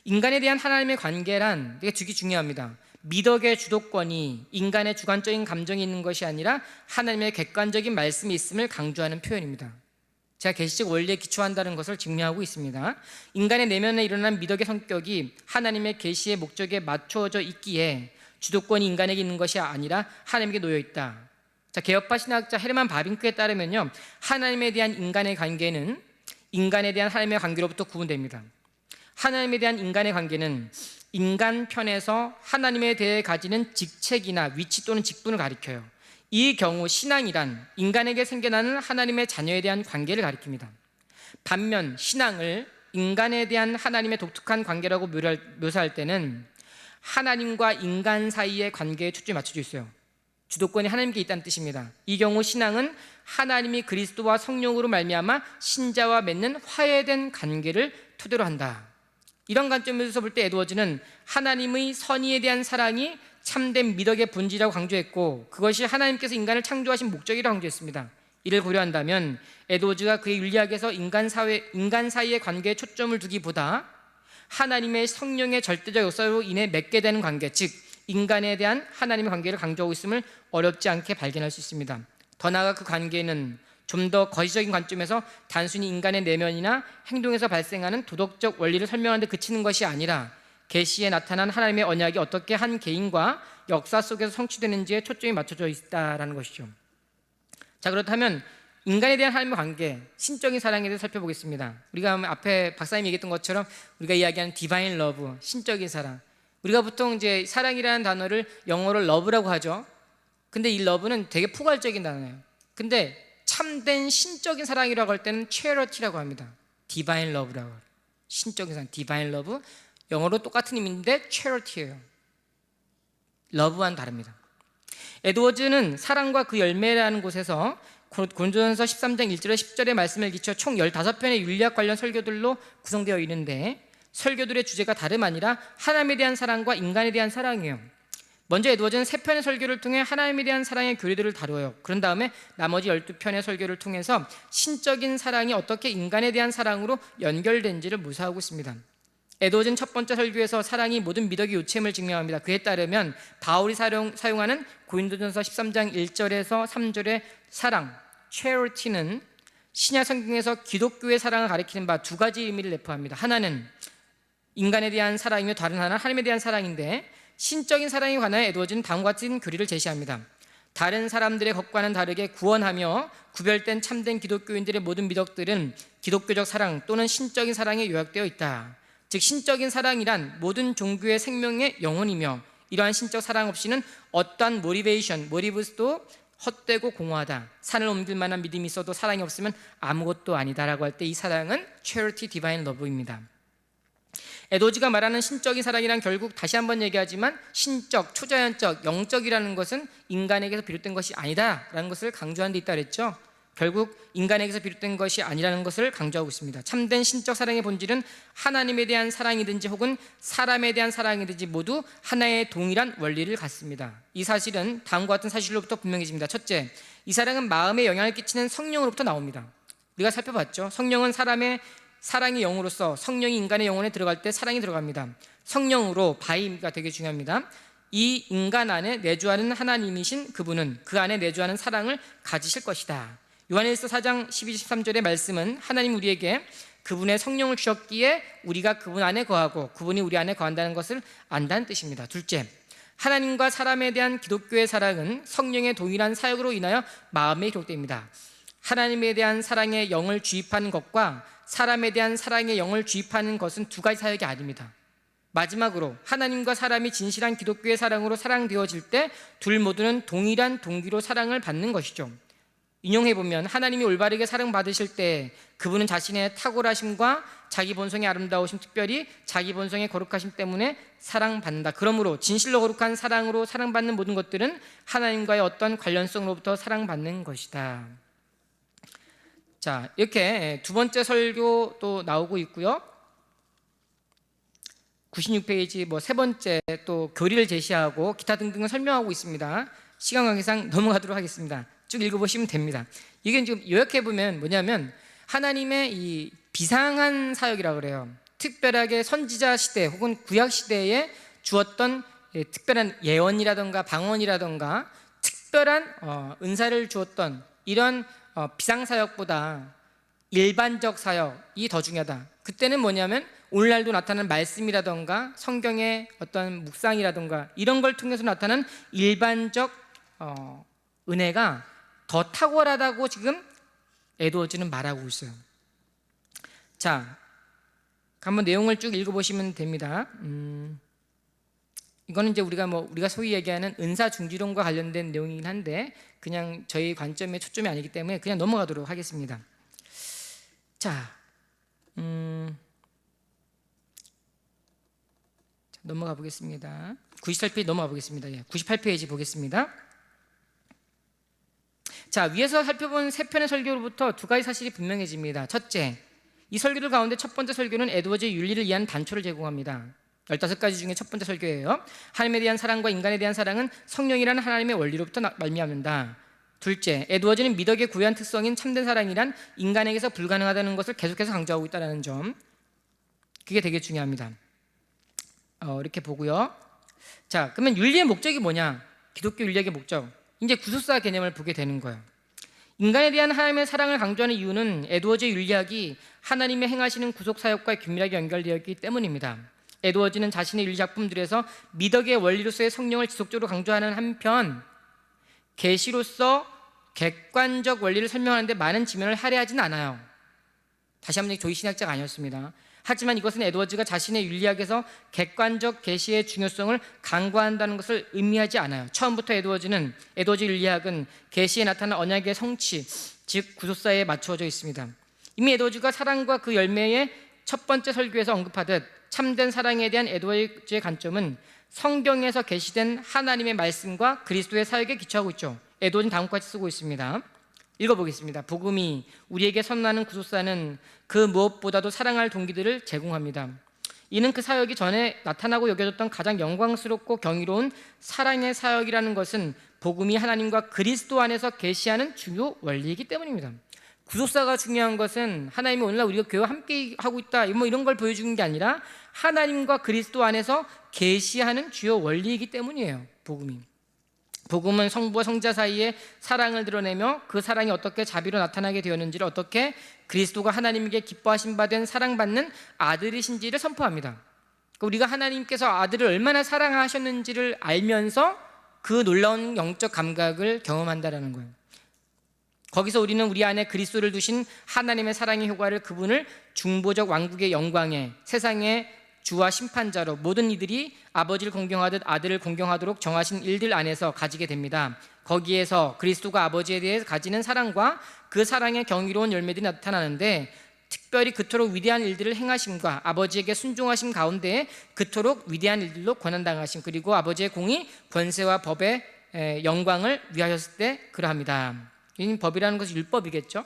인간에 대한 하나님의 관계란 되게 되게 중요합니다. 미덕의 주도권이 인간의 주관적인 감정이 있는 것이 아니라 하나님의 객관적인 말씀이 있음을 강조하는 표현입니다. 제가 계시적 원리에 기초한다는 것을 증명하고 있습니다. 인간의 내면에 일어난 미덕의 성격이 하나님의 계시의 목적에 맞춰져 있기에 주도권이 인간에게 있는 것이 아니라 하나님에게 놓여 있다. 자, 개혁파 신학자 헤르만 바빙크에 따르면요, 하나님에 대한 인간의 관계는 인간에 대한 하나님의 관계로부터 구분됩니다. 하나님에 대한 인간의 관계는 인간 편에서 하나님에 대해 가지는 직책이나 위치 또는 직분을 가리켜요. 이 경우 신앙이란 인간에게 생겨나는 하나님의 자녀에 대한 관계를 가리킵니다. 반면 신앙을 인간에 대한 하나님의 독특한 관계라고 묘사할 때는 하나님과 인간 사이의 관계에 초점이 맞춰져 있어요. 주도권이 하나님께 있다는 뜻입니다. 이 경우 신앙은 하나님이 그리스도와 성령으로 말미암아 신자와 맺는 화해된 관계를 토대로 한다. 이런 관점에서 볼 때 에드워즈는 하나님의 선의에 대한 사랑이 참된 미덕의 본질이라고 강조했고, 그것이 하나님께서 인간을 창조하신 목적이라고 강조했습니다. 이를 고려한다면 에드워즈가 그의 윤리학에서 인간 사이의 관계에 초점을 두기보다 하나님의 성령의 절대적 역사로 인해 맺게 되는 관계, 즉 인간에 대한 하나님의 관계를 강조하고 있음을 어렵지 않게 발견할 수 있습니다. 더 나아가 그 관계는 좀 더 거시적인 관점에서 단순히 인간의 내면이나 행동에서 발생하는 도덕적 원리를 설명하는 데 그치는 것이 아니라 계시에 나타난 하나님의 언약이 어떻게 한 개인과 역사 속에서 성취되는지에 초점이 맞춰져 있다는 것이죠. 자, 그렇다면 인간에 대한 하나님의 관계, 신적인 사랑에 대해서 살펴보겠습니다. 우리가 앞에 박사님이 얘기했던 것처럼 우리가 이야기하는 디바인 러브, 신적인 사랑, 우리가 보통 이제 사랑이라는 단어를 영어로 러브라고 하죠. 근데 이 러브는 되게 포괄적인 단어예요. 근데 참된 신적인 사랑이라고 할 때는 charity라고 합니다. 디바인 러브라고 해요. 신적인 사랑, 디바인 러브, 영어로 똑같은 의미인데 charity예요. 러브와는 다릅니다. 에드워즈는 사랑과 그 열매라는 곳에서 고린도전서 13장 1절에 10절의 말씀을 기쳐 총 15편의 윤리학 관련 설교들로 구성되어 있는데, 설교들의 주제가 다름 아니라 하나님에 대한 사랑과 인간에 대한 사랑이에요. 먼저 에드워즈는 3편의 설교를 통해 하나님에 대한 사랑의 교리들을 다루어요. 그런 다음에 나머지 12편의 설교를 통해서 신적인 사랑이 어떻게 인간에 대한 사랑으로 연결된지를 묘사하고 있습니다. 에드워즈는 첫 번째 설교에서 사랑이 모든 미덕의 요체임을 증명합니다. 그에 따르면 바울이 사용하는 고린도전서 13장 1절에서 3절의 사랑, charity는 신약 성경에서 기독교의 사랑을 가리키는 바 두 가지 의미를 내포합니다. 하나는 인간에 대한 사랑이며 다른 하나는 하나님에 대한 사랑인데, 신적인 사랑에 관하여 에드워즈는 다음과 같은 교리를 제시합니다. 다른 사람들의 것과는 다르게 구원하며 구별된 참된 기독교인들의 모든 미덕들은 기독교적 사랑 또는 신적인 사랑에 요약되어 있다. 즉 신적인 사랑이란 모든 종교의 생명의 영혼이며, 이러한 신적 사랑 없이는 어떠한 모티브스도 헛되고 공허하다. 산을 옮길 만한 믿음이 있어도 사랑이 없으면 아무것도 아니다라고 할 때 이 사랑은 charity divine love입니다. 에드워즈가 말하는 신적인 사랑이란 결국 다시 한번 얘기하지만 신적, 초자연적, 영적이라는 것은 인간에게서 비롯된 것이 아니다라는 것을 강조하는 데 있다 그랬죠. 결국 인간에게서 비롯된 것이 아니라는 것을 강조하고 있습니다. 참된 신적 사랑의 본질은 하나님에 대한 사랑이든지 혹은 사람에 대한 사랑이든지 모두 하나의 동일한 원리를 갖습니다. 이 사실은 다음과 같은 사실로부터 분명해집니다. 첫째, 이 사랑은 마음에 영향을 끼치는 성령으로부터 나옵니다. 우리가 살펴봤죠. 성령은 사랑의 영으로서 성령이 인간의 영혼에 들어갈 때 사랑이 들어갑니다. 성령으로, 바이가 되게 중요합니다. 이 인간 안에 내주하는 하나님이신 그분은 그 안에 내주하는 사랑을 가지실 것이다. 요한일서 4장 12, 13절의 말씀은 하나님 우리에게 그분의 성령을 주셨기에 우리가 그분 안에 거하고 그분이 우리 안에 거한다는 것을 안다는 뜻입니다. 둘째, 하나님과 사람에 대한 기독교의 사랑은 성령의 동일한 사역으로 인하여 마음에 기록됩니다. 하나님에 대한 사랑의 영을 주입하는 것과 사람에 대한 사랑의 영을 주입하는 것은 두 가지 사역이 아닙니다. 마지막으로 하나님과 사람이 진실한 기독교의 사랑으로 사랑되어질 때 둘 모두는 동일한 동기로 사랑을 받는 것이죠. 인용해 보면 하나님이 올바르게 사랑받으실 때 그분은 자신의 탁월하심과 자기 본성의 아름다우심, 특별히 자기 본성의 거룩하심 때문에 사랑받는다. 그러므로 진실로 거룩한 사랑으로 사랑받는 모든 것들은 하나님과의 어떤 관련성으로부터 사랑받는 것이다. 자, 이렇게 두 번째 설교 또 나오고 있고요. 96페이지 세 번째 또 교리를 제시하고 기타 등등을 설명하고 있습니다. 시간 관계상 넘어가도록 하겠습니다. 쭉 읽어보시면 됩니다. 이게 지금 요약해 보면 뭐냐면 하나님의 이 비상한 사역이라고 그래요. 특별하게 선지자 시대 혹은 구약 시대에 주었던 특별한 예언이라든가 방언이라든가 특별한 은사를 주었던 이런 비상 사역보다 일반적 사역이 더 중요하다. 그때는 뭐냐면 오늘날도 나타나는 말씀이라든가 성경의 어떤 묵상이라든가 이런 걸 통해서 나타나는 일반적 은혜가 더 탁월하다고 지금 에드워즈는 말하고 있어요. 자, 한번 내용을 쭉 읽어보시면 됩니다. 이거는 이제 우리가 소위 얘기하는 은사 중지론과 관련된 내용이긴 한데 그냥 저희 관점의 초점이 아니기 때문에 그냥 넘어가도록 하겠습니다. 자, 넘어가 보겠습니다. 98페이지 넘어가 보겠습니다. 98페이지 보겠습니다. 자, 위에서 살펴본 세 편의 설교로부터 두 가지 사실이 분명해집니다. 첫째, 이 설교들 가운데 첫 번째 설교는 에드워즈의 윤리를 위한 단초를 제공합니다. 15가지 중에 첫 번째 설교예요. 하나님에 대한 사랑과 인간에 대한 사랑은 성령이라는 하나님의 원리로부터 말미암는다. 둘째, 에드워즈는 미덕의 고유한 특성인 참된 사랑이란 인간에게서 불가능하다는 것을 계속해서 강조하고 있다는 점, 그게 되게 중요합니다. 이렇게 보고요. 자, 그러면 윤리의 목적이 뭐냐? 기독교 윤리의 목적, 이제 구속사 개념을 보게 되는 거예요. 인간에 대한 하나님의 사랑을 강조하는 이유는 에드워즈의 윤리학이 하나님의 행하시는 구속사역과 긴밀하게 연결되어 있기 때문입니다. 에드워즈는 자신의 윤리작품들에서 미덕의 원리로서의 성령을 지속적으로 강조하는 한편 계시로서 객관적 원리를 설명하는데 많은 지면을 할애하지는 않아요. 다시 한번 조이 신학자가 아니었습니다. 하지만 이것은 에드워즈가 자신의 윤리학에서 객관적 계시의 중요성을 강조한다는 것을 의미하지 않아요. 처음부터 에드워즈 윤리학은 계시에 나타난 언약의 성취, 즉 구속사에 맞추어져 있습니다. 이미 에드워즈가 사랑과 그 열매의 첫 번째 설교에서 언급하듯 참된 사랑에 대한 에드워즈의 관점은 성경에서 계시된 하나님의 말씀과 그리스도의 사역에 기초하고 있죠. 에드워즈는 다음과 같이 쓰고 있습니다. 읽어보겠습니다. 복음이 우리에게 선언하는 구속사는 그 무엇보다도 사랑할 동기들을 제공합니다. 이는 그 사역이 전에 나타나고 여겨졌던 가장 영광스럽고 경이로운 사랑의 사역이라는 것은 복음이 하나님과 그리스도 안에서 계시하는 중요 원리이기 때문입니다. 구속사가 중요한 것은 하나님이 오늘날 우리가 교회와 함께 하고 있다 이런 걸 보여주는 게 아니라 하나님과 그리스도 안에서 계시하는 주요 원리이기 때문이에요. 복음은 성부와 성자 사이에 사랑을 드러내며 그 사랑이 어떻게 자비로 나타나게 되었는지를, 어떻게 그리스도가 하나님에게 기뻐하신 바 된 사랑받는 아들이신지를 선포합니다. 우리가 하나님께서 아들을 얼마나 사랑하셨는지를 알면서 그 놀라운 영적 감각을 경험한다는 거예요. 거기서 우리는 우리 안에 그리스도를 두신 하나님의 사랑의 효과를, 그분을 중보적 왕국의 영광에, 세상의 주와 심판자로 모든 이들이 아버지를 공경하듯 아들을 공경하도록 정하신 일들 안에서 가지게 됩니다. 거기에서 그리스도가 아버지에 대해 가지는 사랑과 그 사랑의 경이로운 열매들이 나타나는데, 특별히 그토록 위대한 일들을 행하심과 아버지에게 순종하심 가운데 그토록 위대한 일들로 권한당하심, 그리고 아버지의 공의, 권세와 법의 영광을 위하였을 때 그러합니다. 이 법이라는 것은 율법이겠죠.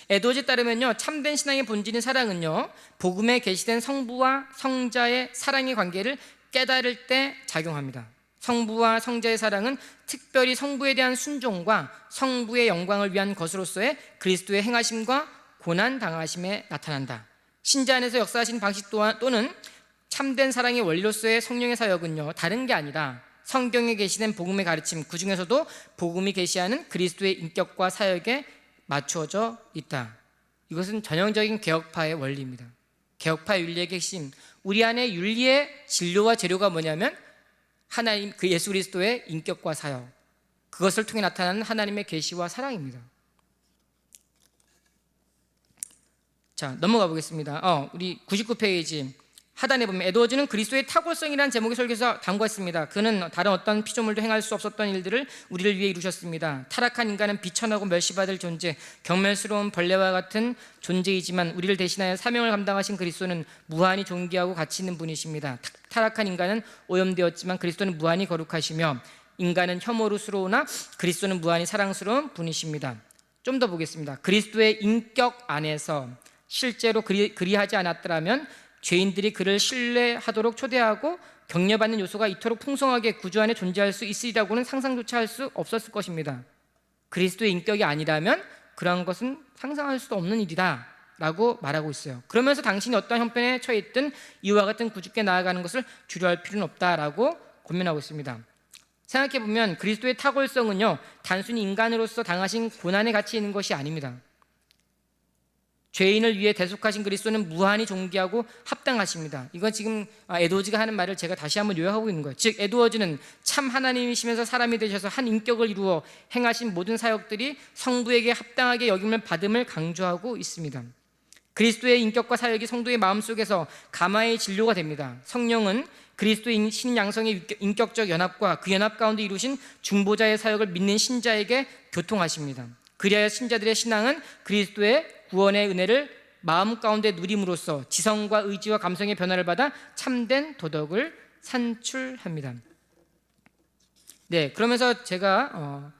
에드워즈에 따르면요, 참된 신앙의 본질인 사랑은요, 복음에 계시된 성부와 성자의 사랑의 관계를 깨달을 때 작용합니다. 성부와 성자의 사랑은 특별히 성부에 대한 순종과 성부의 영광을 위한 것으로서의 그리스도의 행하심과 고난 당하심에 나타난다. 신자 안에서 역사하신 방식 또는 참된 사랑의 원리로서의 성령의 사역은요, 다른 게 아니라 성경에 계시된 복음의 가르침, 그 중에서도 복음이 계시하는 그리스도의 인격과 사역에 맞추어져 있다. 이것은 전형적인 개혁파의 원리입니다. 개혁파 윤리의 핵심, 우리 안에 윤리의 진료와 재료가 뭐냐면 하나님, 그 예수 그리스도의 인격과 사역, 그것을 통해 나타나는 하나님의 계시와 사랑입니다. 자, 넘어가 보겠습니다. 우리 99페이지 하단에 보면 에드워즈는 그리스도의 탁월성이라는 제목의 설교에서 당부했습니다. 그는 다른 어떤 피조물도 행할 수 없었던 일들을 우리를 위해 이루셨습니다. 타락한 인간은 비천하고 멸시받을 존재, 경멸스러운 벌레와 같은 존재이지만 우리를 대신하여 사명을 감당하신 그리스도는 무한히 존귀하고 가치 있는 분이십니다. 타락한 인간은 오염되었지만 그리스도는 무한히 거룩하시며 인간은 혐오스러우나 그리스도는 무한히 사랑스러운 분이십니다. 좀 더 보겠습니다. 그리스도의 인격 안에서 실제로 그리하지 않았더라면 죄인들이 그를 신뢰하도록 초대하고 격려받는 요소가 이토록 풍성하게 구주 안에 존재할 수 있으리라고는 상상조차 할 수 없었을 것입니다. 그리스도의 인격이 아니라면 그러한 것은 상상할 수도 없는 일이다 라고 말하고 있어요. 그러면서 당신이 어떤 형편에 처해 있든 이와 같은 구주께 나아가는 것을 두려워할 필요는 없다라고 권면하고 있습니다. 생각해보면 그리스도의 탁월성은요, 단순히 인간으로서 당하신 고난에 갇혀 있는 것이 아닙니다. 죄인을 위해 대속하신 그리스도는 무한히 존귀하고 합당하십니다. 이건 지금 에드워즈가 하는 말을 제가 다시 한번 요약하고 있는 거예요. 즉 에드워즈는 참 하나님이시면서 사람이 되셔서 한 인격을 이루어 행하신 모든 사역들이 성부에게 합당하게 여김을 받음을 강조하고 있습니다. 그리스도의 인격과 사역이 성도의 마음속에서 가마의 진료가 됩니다. 성령은 그리스도의 신인 양성의 인격적 연합과 그 연합 가운데 이루신 중보자의 사역을 믿는 신자에게 교통하십니다. 그리하여 신자들의 신앙은 그리스도의 구원의 은혜를 마음 가운데 누림으로써 지성과 의지와 감성의 변화를 받아 참된 도덕을 산출합니다. 네, 그러면서 제가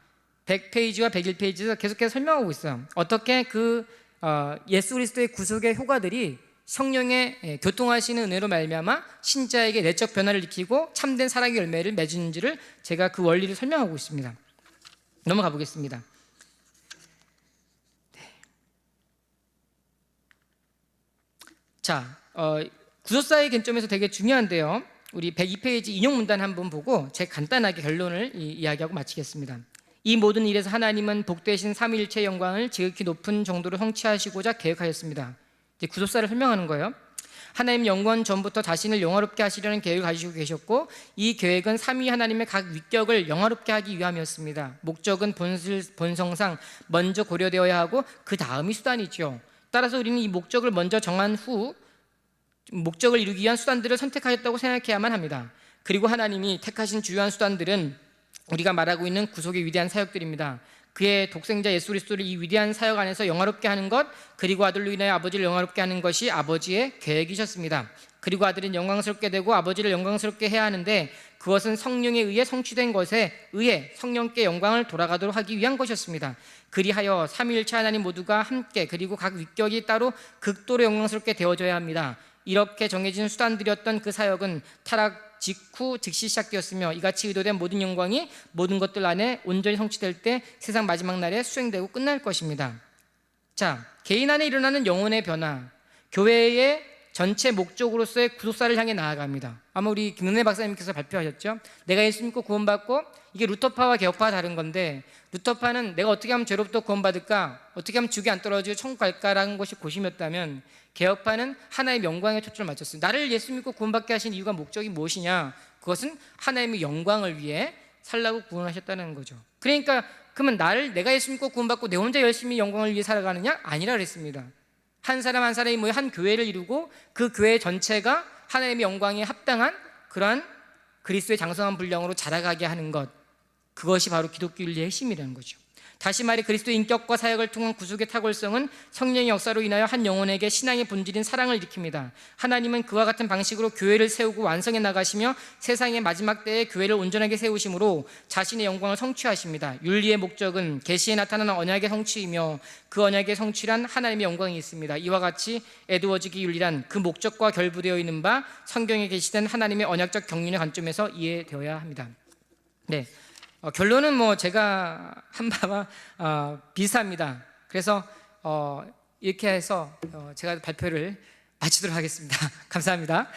100페이지와 101페이지에서 계속해서 설명하고 있어요. 어떻게 예수 그리스도의 구속의 효과들이 성령의 교통하시는 은혜로 말미암아 신자에게 내적 변화를 일으키고 참된 사랑의 열매를 맺는지를 제가 그 원리를 설명하고 있습니다. 넘어가 보겠습니다. 자, 구속사의 관점에서 되게 중요한데요. 우리 102페이지 인용 문단 한번 보고 제가 간단하게 결론을 이야기하고 마치겠습니다. 이 모든 일에서 하나님은 복되신 삼위일체의 영광을 지극히 높은 정도로 성취하시고자 계획하였습니다. 이제 구속사를 설명하는 거예요. 하나님 영원 전부터 자신을 영화롭게 하시려는 계획을 가지고 계셨고 이 계획은 삼위 하나님의 각 위격을 영화롭게 하기 위함이었습니다. 목적은 본성상 먼저 고려되어야 하고 그 다음이 수단이죠. 따라서 우리는 이 목적을 먼저 정한 후 목적을 이루기 위한 수단들을 선택하셨다고 생각해야만 합니다. 그리고 하나님이 택하신 주요한 수단들은 우리가 말하고 있는 구속의 위대한 사역들입니다. 그의 독생자 예수 그리스도를 이 위대한 사역 안에서 영화롭게 하는 것, 그리고 아들로 인하여 아버지를 영화롭게 하는 것이 아버지의 계획이셨습니다. 그리고 아들은 영광스럽게 되고 아버지를 영광스럽게 해야 하는데 그것은 성령에 의해 성취된 것에 의해 성령께 영광을 돌아가도록 하기 위한 것이었습니다. 그리하여 삼위일체 하나님 모두가 함께 그리고 각 위격이 따로 극도로 영광스럽게 되어져야 합니다. 이렇게 정해진 수단들이었던 그 사역은 타락 직후 즉시 시작되었으며 이같이 의도된 모든 영광이 모든 것들 안에 온전히 성취될 때 세상 마지막 날에 수행되고 끝날 것입니다. 자, 개인 안에 일어나는 영혼의 변화, 교회의 전체 목적으로서의 구속사를 향해 나아갑니다. 아마 우리 김은혜 박사님께서 발표하셨죠. 내가 예수 믿고 구원받고, 이게 루터파와 개혁파가 다른 건데, 루터파는 내가 어떻게 하면 죄로부터 구원받을까, 어떻게 하면 죽이 안 떨어지고 천국 갈까라는 것이 고심이었다면, 개혁파는 하나의 영광에 초점을 맞췄어요. 나를 예수 믿고 구원받게 하신 이유가 목적이 무엇이냐, 그것은 하나님의 영광을 위해 살라고 구원하셨다는 거죠. 그러니까 그러면 내가 예수 믿고 구원받고 내 혼자 열심히 영광을 위해 살아가느냐? 아니라 그랬습니다. 한 사람 한 사람이 모여 한 교회를 이루고 그 교회 전체가 하나님의 영광에 합당한 그러한 그리스도의 장성한 분량으로 자라가게 하는 것, 그것이 바로 기독교 윤리의 핵심이라는 거죠. 다시 말해 그리스도의 인격과 사역을 통한 구속의 탁월성은 성령의 역사로 인하여 한 영혼에게 신앙의 본질인 사랑을 일으킵니다. 하나님은 그와 같은 방식으로 교회를 세우고 완성해 나가시며 세상의 마지막 때에 교회를 온전하게 세우심으로 자신의 영광을 성취하십니다. 윤리의 목적은 계시에 나타나는 언약의 성취이며 그 언약의 성취란 하나님의 영광이 있습니다. 이와 같이 에드워즈기 윤리란 그 목적과 결부되어 있는 바 성경에 게시된 하나님의 언약적 경륜의 관점에서 이해되어야 합니다. 네. 결론은 제가 한 바와 비슷합니다. 그래서 이렇게 해서 제가 발표를 마치도록 하겠습니다. 감사합니다.